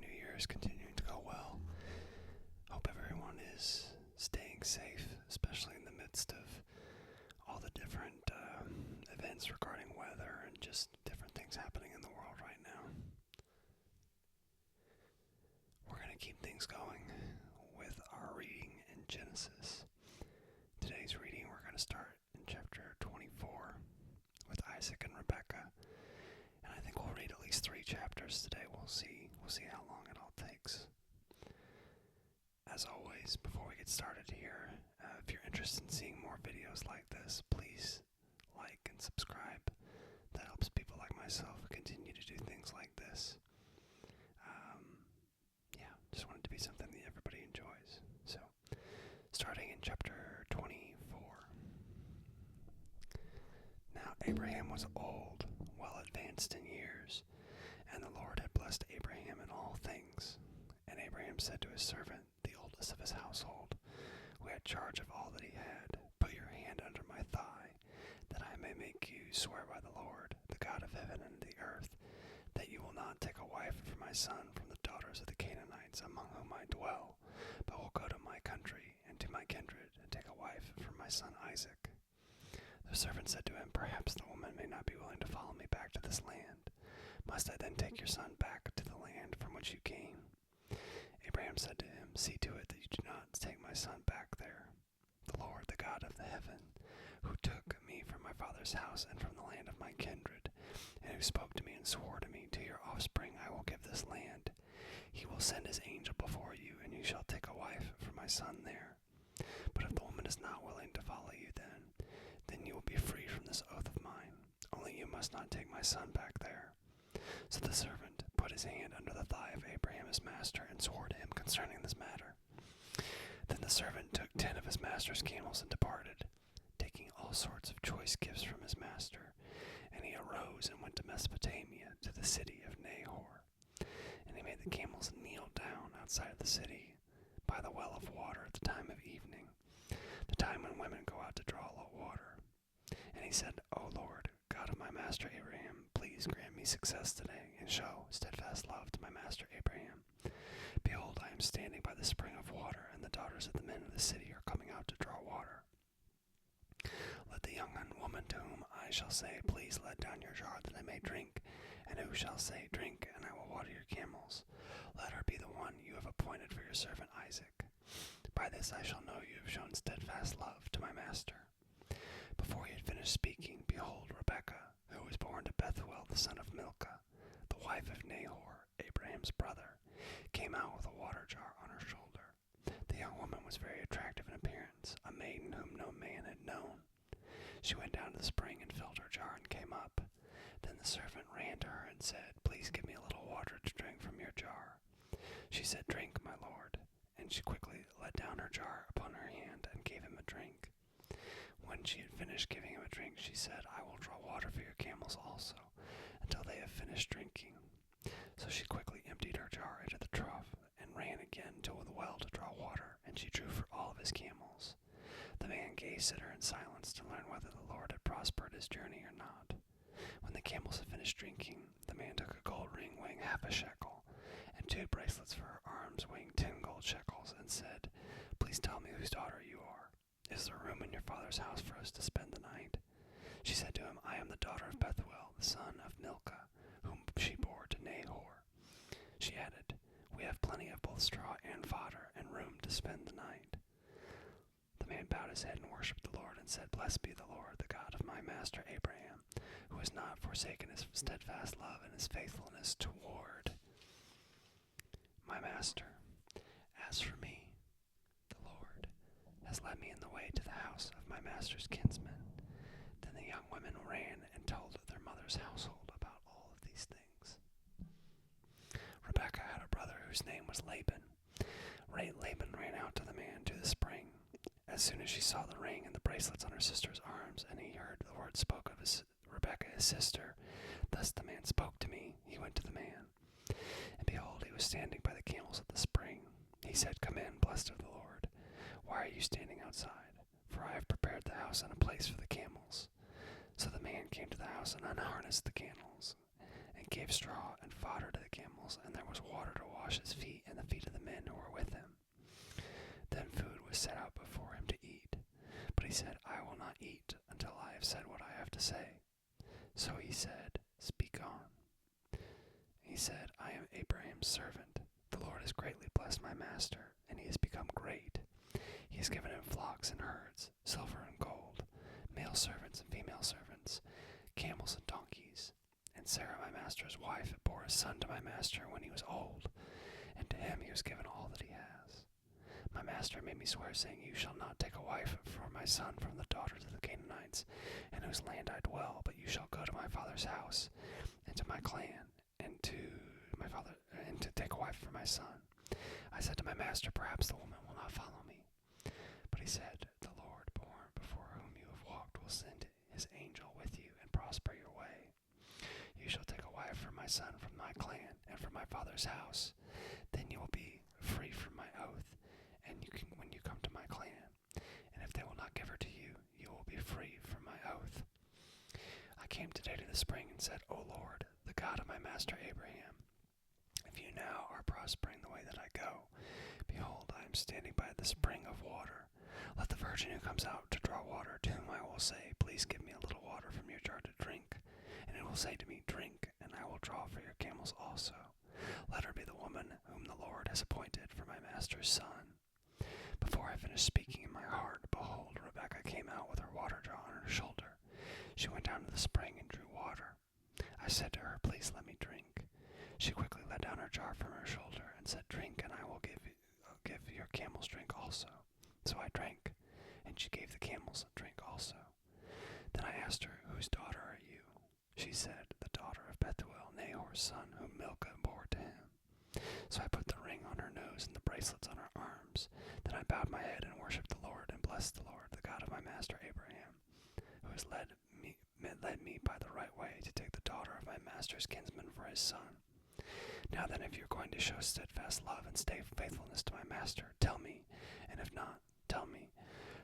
New Year is continuing to go well. Hope everyone is staying safe, especially in the midst of all the different events regarding weather and just different things happening in the world right now. We're going to keep things going with our reading in Genesis. Today's reading, we're going to start in chapter 24 with Isaac and Rebekah. And I think we'll read at least 3 chapters today. We'll see how long it all takes. As always, before we get started here, if you're interested in seeing more videos like this, please like and subscribe. That helps people like myself continue to do things like this. Just want it to be something that everybody enjoys. So, starting in chapter 24. Now Abraham was old, well advanced in years, and the Lord had blessed Abraham in all things. And Abraham said to his servant, the oldest of his household, who had charge of all that he had, "Put your hand under my thigh, that I may make you swear by the Lord, the God of heaven and the earth, that you will not take a wife for my son from the daughters of the Canaanites among whom I dwell, but will go to my country and to my kindred, and take a wife for my son Isaac." The servant said to him, "Perhaps the woman may not be willing to follow me back to this land. Must I then take your son back to the land from which you came?" Abraham said to him, "See to it that you do not take my son back there. The Lord, the God of the heaven, who took me from my father's house and from the land of my kindred, and who spoke to me and swore to me, 'To your offspring I will give this land,' he will send his angel before you, and you shall take a wife for my son there. But if the woman is not willing to follow you, then you will be free from this oath of mine. Only you must not take my son back there." So the servant put his hand under the thigh of Abraham his master, and swore to him concerning this matter. Then the servant took 10 of his master's camels and departed, taking all sorts of choice gifts from his master. And he arose and went to Mesopotamia, to the city of Nahor. And he made the camels kneel down outside of the city, by the well of water at the time of evening, the time when women go out to draw water. And he said, "O Lord, God of my master Abraham, please grant me success today, and show steadfast love to my master Abraham. Behold, I am standing by the spring of water, and the daughters of the men of the city are coming out to draw water. Let the young woman to whom I shall say, 'Please let down your jar that I may drink,' and who shall say, 'Drink, and I will water your camels,' let her be the one you have appointed for your servant Isaac. By this I shall know you have shown steadfast love to my master." Before he had finished speaking, behold, Rebekah, who was born to Bethuel the son of Milcah, the wife of Nahor, Abraham's brother, came out with a water jar on her shoulder. The young woman was very attractive in appearance, a maiden whom no man had known. She went down to the spring and filled her jar and came up. Then the servant ran to her and said, "Please give me a little water to drink from your jar." She said, "Drink, my lord." And she quickly let down her jar upon her hand and gave him a drink. When she had finished giving him a drink, she said, "I will draw water for your camels also, until they have finished drinking." So she quickly emptied her jar into the trough, and ran again to the well to draw water, and she drew for all of his camels. The man gazed at her in silence to learn whether the Lord had prospered his journey or not. When the camels had finished drinking, the man took a gold ring weighing 1/2 shekel, and 2 bracelets for her arms weighing 10 gold shekels, and said, "Please tell me whose daughter you are. Is there room in your father's house for us to spend the night?" She said to him, "I am the daughter of Bethuel, the son of Milcah, whom she bore to Nahor." She added, "We have plenty of both straw and fodder, and room to spend the night." The man bowed his head and worshipped the Lord, and said, "Blessed be the Lord, the God of my master Abraham, who has not forsaken his steadfast love and his faithfulness toward my master. As for me, the Lord has led me in the way to the house of my master's kinsman." Then the young women ran and told their mother's household about all of these things. Rebekah had a brother whose name was Laban. Laban ran out to the man to the spring. As soon as she saw the ring and the bracelets on her sister's arms, and he heard the word spoke of Rebekah his sister, "Thus the man spoke to me," he went to the man. And behold, he was standing by the camels at the spring. He said, "Come in, blessed of the Lord. Why are you standing outside? For I have prepared the house and a place for the camels." So the man came to the house and unharnessed the camels, and gave straw and fodder to the camels, and there was water to wash his feet and the feet of the men who were with him. Then food was set out before him to eat. But he said, I will not eat until I have said what I have to say. So he said, Speak on. He said, I am Abraham's servant. The Lord has greatly blessed my master, and he has become great. He has given him flocks and herds, silver and gold, male servants and female servants, camels and donkeys. And Sarah, my master's wife, bore a son to my master when he was old, and to him he was given all that he has. My master made me swear, saying, You shall not take a wife for my son from the daughters of the Canaanites, in whose land I dwell, but you shall go to my father's house, and to my clan, and to take a wife for my son. I said to my master, Perhaps the woman will not follow me. But he said, The Lord, before whom you have walked, will send his angel with you and prosper your way. You shall take a wife for my son from my clan and from my father's house. Then you will be free from my oath, and when you come to my clan. And if they will not give her to you, you will be free from my oath. I came today to the spring and said, O Lord, the God of my master Abraham, if you now are prospering the way that I go, behold, I am standing by the spring of water. Let the virgin who comes out to draw water, to whom I will say, Please give me a little water from your jar to drink. And it will say to me, Drink, and I will draw for your camels also. Let her be the woman whom the Lord has appointed for my master's son. Before I finished speaking in my heart, behold, Rebekah came out with her water jar on her shoulder. She went down to the spring and drew water. I said to her, Please let me drink. She quickly let down her jar from her shoulder and said, Drink, and I will give your camels drink also. So I drank, and she gave the camels drink also. Then I asked her, Whose daughter are you? She said, The daughter of Bethuel, Nahor's son, whom Milcah bore to him. So I put the ring on her nose and the bracelets on her arms. Then I bowed my head and worshipped the Lord and blessed the Lord, the God of my master Abraham, who has led me by the right way to take the daughter of my master's kinsman for his son. Now then, if you're going to show steadfast love and stay faithfulness to my master, tell me, and if not, tell me,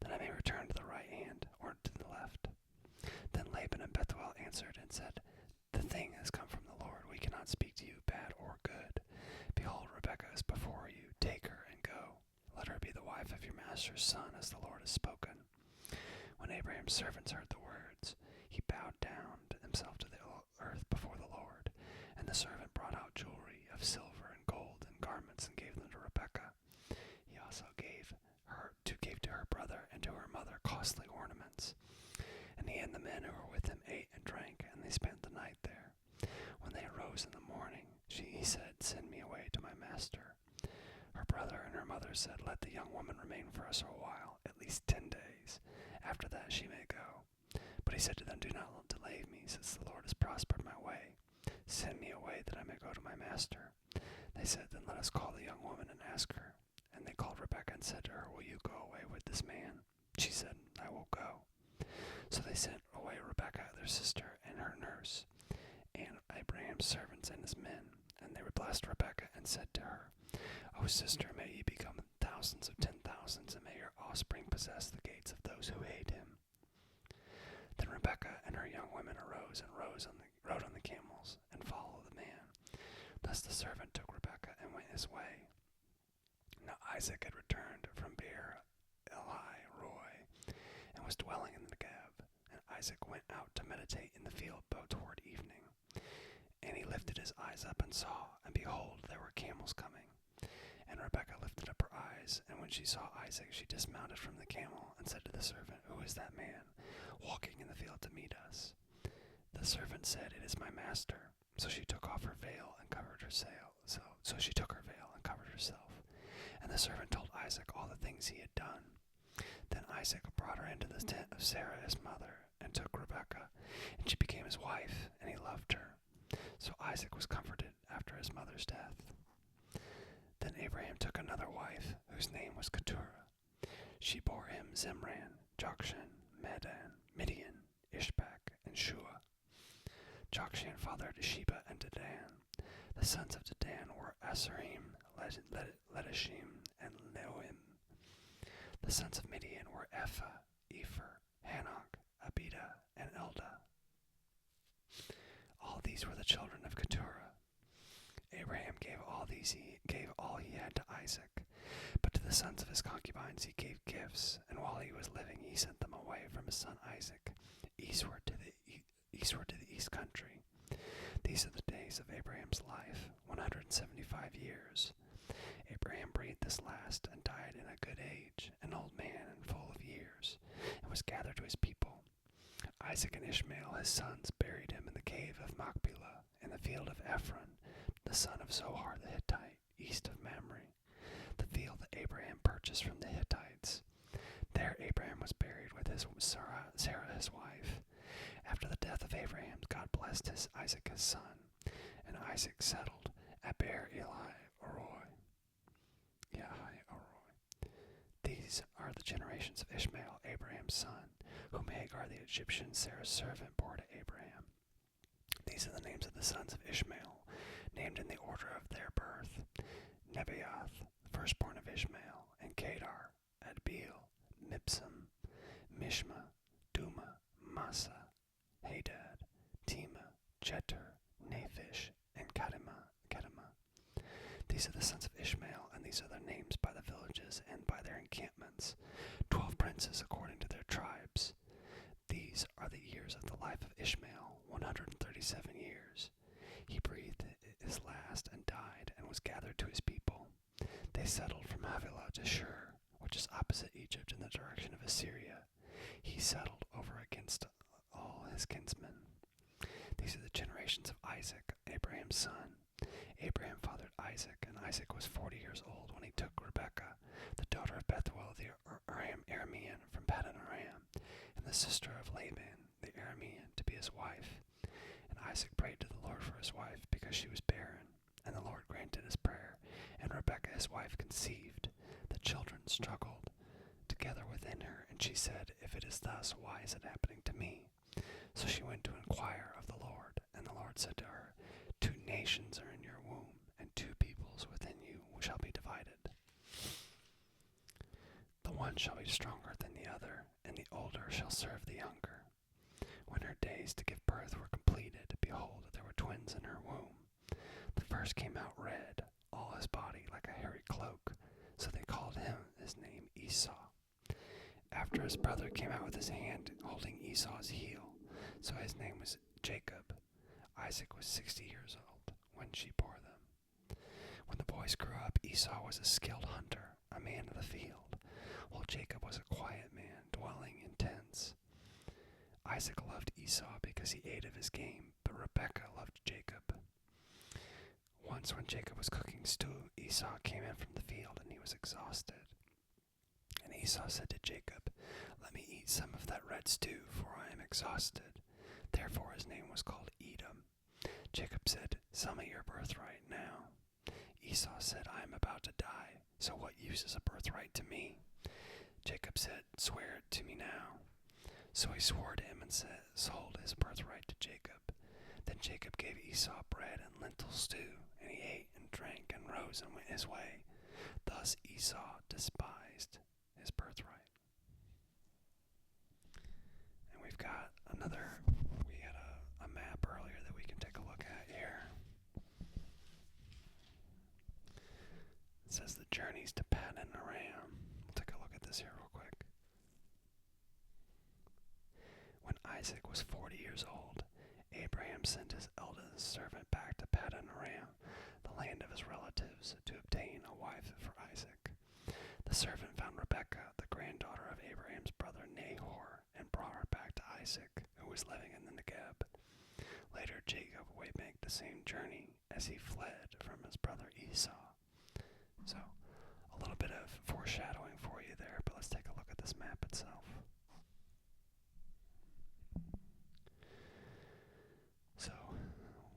that I may return to the right hand or to the left. Then Laban and Bethuel answered and said, The thing has come from the Lord. We cannot speak to you bad or good. Behold, Rebekah is before you. Take her and go. Let her be the wife of your master's son, as the Lord has spoken. When Abraham's servants heard the words, he bowed down himself to the earth before the Lord. And the servant brought out jewelry of silver and gold and garments and gave them to Rebekah. He also gave to her brother and to her mother costly ornaments. And he and the men who were with him ate and drank, and they spent the night there. When they arose in the morning, he said, Send me away to my master. Her brother and her mother said, Let the young woman remain for us a while, at least 10 days. After that she may go. But he said to them, Do not delay me, since the Lord has prospered my way. Send me away that I may go to my master. They said, Then let us call the young woman and ask her. And they called Rebekah and said to her, Will you go away with this man? She said, I will go. So they sent away Rebekah, their sister, and her nurse, and Abraham's servants and his men. And they blessed Rebekah and said to her, O sister, may ye become thousands of 10,000s, and may your offspring possess the gates of those who hate him. Then Rebekah and her young women arose and rode on the camels and followed the man. Thus the servant took Rebekah and went his way. Now Isaac had returned from Beer Eli Roy and was dwelling in the Negev. And Isaac went out to meditate in the field toward evening. And he lifted his eyes up and saw, and behold, there were camels coming. And Rebekah lifted up her eyes, and when she saw Isaac, she dismounted from the camel and said to the servant, Who is that man walking in the field to meet us? The servant said, It is my master. So she took off her veil and covered herself. And the servant told Isaac all the things he had done. Then Isaac brought her into the tent of Sarah his mother, and took Rebekah, and she became his wife, and he loved her. So Isaac was comforted after his mother's death. Then Abraham took another wife, whose name was Keturah. She bore him Zimran, Jokshan, Midian, Ishbak, and Shua. Jokshan fathered Sheba and Dedan. The sons of Dedan were Asherim, Letishim, and Leoim. The sons of Midian were Ephah, Epher, Hanok, Abida, and Eldah. All these were the children of Keturah. Isaac. But to the sons of his concubines he gave gifts, and while he was living he sent them away from his son Isaac, eastward to the east country. These are the days of Abraham's life, 175 years. Abraham breathed this last and died in a good age, an old man and full of years, and was gathered to his people. Isaac and Ishmael, his sons, buried him in the cave of Machpelah, in the field of Ephron, the son of Zohar the Hittite, east of Mamre, the field that Abraham purchased from the Hittites. There Abraham was buried with Sarah his wife. After the death of Abraham, God blessed Isaac his son, and Isaac settled at Beer-Lahai-Roi. These are the generations of Ishmael, Abraham's son, whom Hagar the Egyptian, Sarah's servant, bore to Abraham. These are the names of the sons of Ishmael, named in the order of their birth: Nebaioth, the firstborn of Ishmael, and Kedar, Adbeel, Mibsam, Mishma, Duma, Massa, Hadad, Tema, Jeter, Naphish, and Kedema. These are the sons of Ishmael, and these are their names by the villages and by their encampments, 12 princes according to their tribes. These are the years of the life of Ishmael, 137 years. He breathed his last and died, and was gathered to his people. They settled from Havilah to Shur, which is opposite Egypt in the direction of Assyria. He settled over against all his kinsmen. These are the generations of Isaac, Abraham's son. Abraham fathered Isaac, and Isaac was 40 years old when he took Rebekah, the daughter of Bethuel the Aramean from Paddan Aram, and the sister of Laban the Aramean, to be his wife. And Isaac prayed to the Lord for his wife, because she was barren, and the Lord granted his prayer, and Rebekah his wife conceived. The children struggled together within her, and she said, "If it is thus, why is it happening to me?" So she went to inquire of the Lord, and the Lord said to her, "Two nations are in your womb, and two peoples within you shall be divided. The one shall be stronger than the other, and the older shall serve the younger." When her days to give birth were completed, behold, there were twins in her womb. The first came out red, all his body like a hairy cloak, so they called his name Esau. After his brother came out with his hand holding Esau's heel, so his name was Jacob. Isaac was 60 years old when she bore them. When the boys grew up, Esau was a skilled hunter, a man of the field, while Jacob was a quiet man, dwelling in tents. Isaac loved Esau because he ate of his game, but Rebekah loved Jacob. Once when Jacob was cooking stew, Esau came in from the field, and he was exhausted. And Esau said to Jacob, "Let me eat some of that red stew, for I am exhausted." Therefore his name was called Edom. Jacob said, "Sell me your birthright now." Esau said, "I am about to die, so what use is a birthright to me?" Jacob said, "Swear it to me now." So he swore to him and sold his birthright to Jacob. Then Jacob gave Esau bread and lentil stew, and he ate and drank and rose and went his way. Thus Esau despised his birthright. And we had a map earlier that we can take a look at here. It says the journeys to Paddan Aram. We'll take a look at this here real quick. When Isaac was 40 years old, Abraham sent his eldest servant back to Paddan Aram, the land of his relatives, to obtain a wife for Isaac. The servant found Rebekah, the granddaughter of Abraham's brother Nahor, and brought her back to Isaac, who was living in the Negeb. Later Jacob would make the same journey as he fled from his brother Esau. So, a little bit of foreshadowing for you there, but let's take a look at this map itself. So,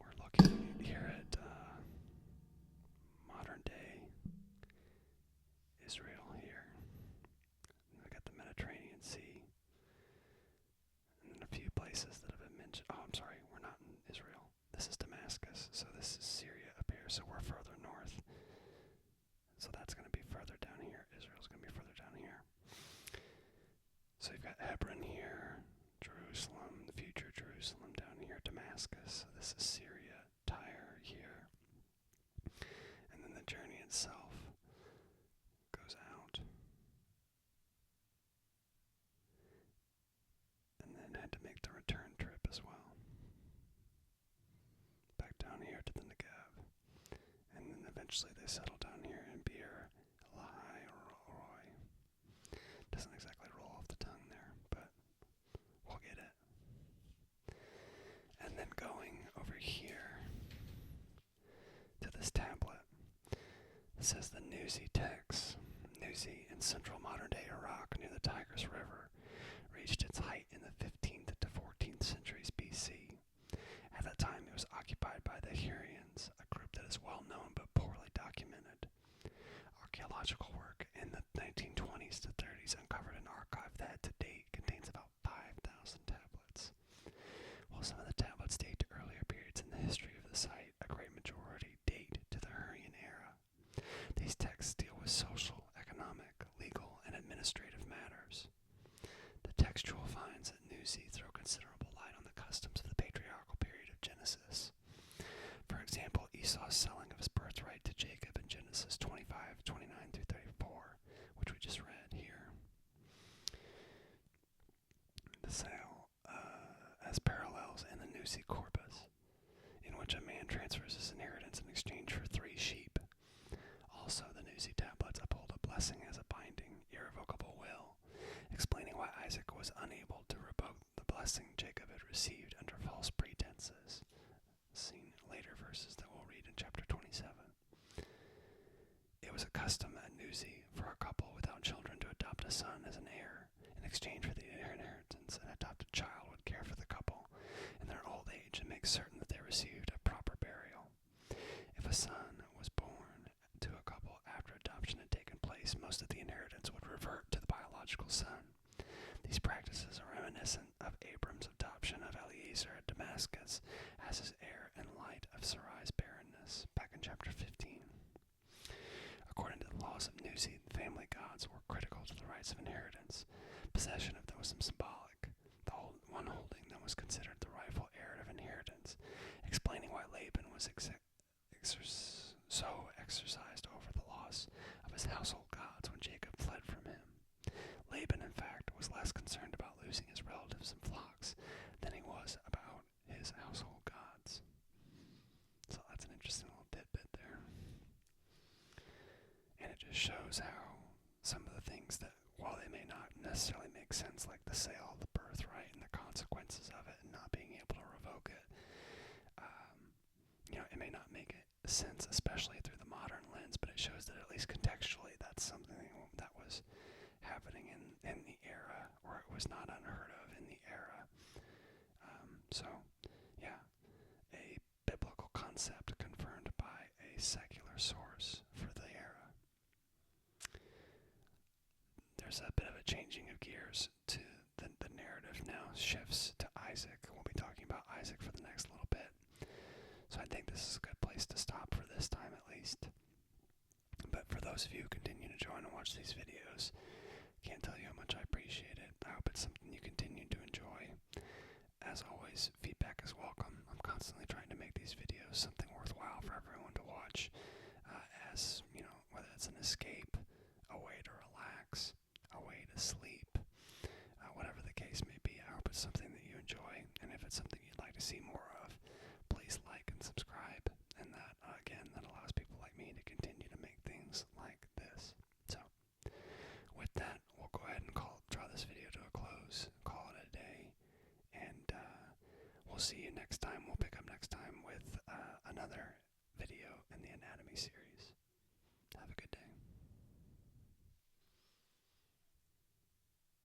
we're looking here at modern day Israel here. We got the Mediterranean Sea, and then a few places that have been mentioned. Oh, I'm sorry, we're not in Israel. This is Damascus, so this is Syria up here, so we're further north. So that's going to be further down here. Israel's going to be further down here. So you've got Hebron here, Jerusalem, the future Jerusalem down here, Damascus. So this is Syria, Tyre here. And then the journey itself. eventually they settle down here in Beer Lahai Roy. Doesn't exactly roll off the tongue there, but we'll get it. And then going over here to this tablet, it says the Nuzi text. Nuzi in central modern-day Iraq near the Tigris River reached its height in the 15th to 14th centuries BC. At that time, it was occupied by the Hurrians, a group that is well known but poorly documented. Archaeological work in the 1920s to 30s uncovered an archive that, to date, contains about 5,000 tablets. While some of the tablets date to earlier periods in the history of the site, a great majority date to the Hurrian era. These texts deal with social, economic, legal, and administrative matters. The textual finds at Nuzi throw considerable light on the customs of the patriarchal period of Genesis. For example, Esau's selling of his birthright to Jacob in Genesis 25:29-34, which we just read here. The sale as parallels in the Nuzi corpus, in which a man transfers his inheritance in exchange for 3 sheep. Also, the Nuzi tablets uphold a blessing as a binding, irrevocable will, explaining why Isaac was unable to revoke the blessing Jacob had received under false pretenses, seen in later verses that we'll read in chapter 27. It was a custom at Nuzi for a couple without children to adopt a son as an heir. In exchange for the inheritance, an adopted child would care for the couple in their old age and make certain that they received a proper burial. If a son was born to a couple after adoption had taken place, most of the inheritance would revert to the biological son. These practices are reminiscent of Abram's adoption of Eliezer at Damascus as his heir in light of Sarai's barrenness, back in chapter 15. According to the laws of Nuzi, family gods were critical to the rights of inheritance. Possession of them was symbolic. The one holding them was considered the rightful heir of inheritance, explaining why Laban was so exercised over the loss of his household gods when Jacob fled from him. Laban, in fact, was less concerned about losing his relatives and flocks than he was about his household gods. So that's an interesting little tidbit there. And it just shows how some of the things that, while they may not necessarily make sense, like the sale of the birthright and the consequences of it and not being able to revoke it, it may not make sense, especially through the modern lens, but it shows that at least contextually that's something that was happening in the era, or it was not unheard of in the era. A biblical concept confirmed by a secular source for the era. There's a bit of a changing of gears to the narrative now shifts to Isaac. We'll be talking about Isaac for the next little bit. So I think this is a good place to stop for this time at least. But for those of you who continue to join and watch these videos, can't tell you how much I appreciate it. I hope it's something you continue to enjoy. As always, feedback is welcome. I'm constantly trying to make these videos something worthwhile for everyone to watch, whether it's an escape, a way to relax, a way to sleep, whatever the case may be. I hope it's something that you enjoy, and if it's something you'd like to see more of, please like and subscribe, and that allows people like me to continue to make things like this. So, with that, we'll go ahead and draw this video to a close, call it a day, and we'll see you next time. We'll pick up next time with another video in the anatomy series.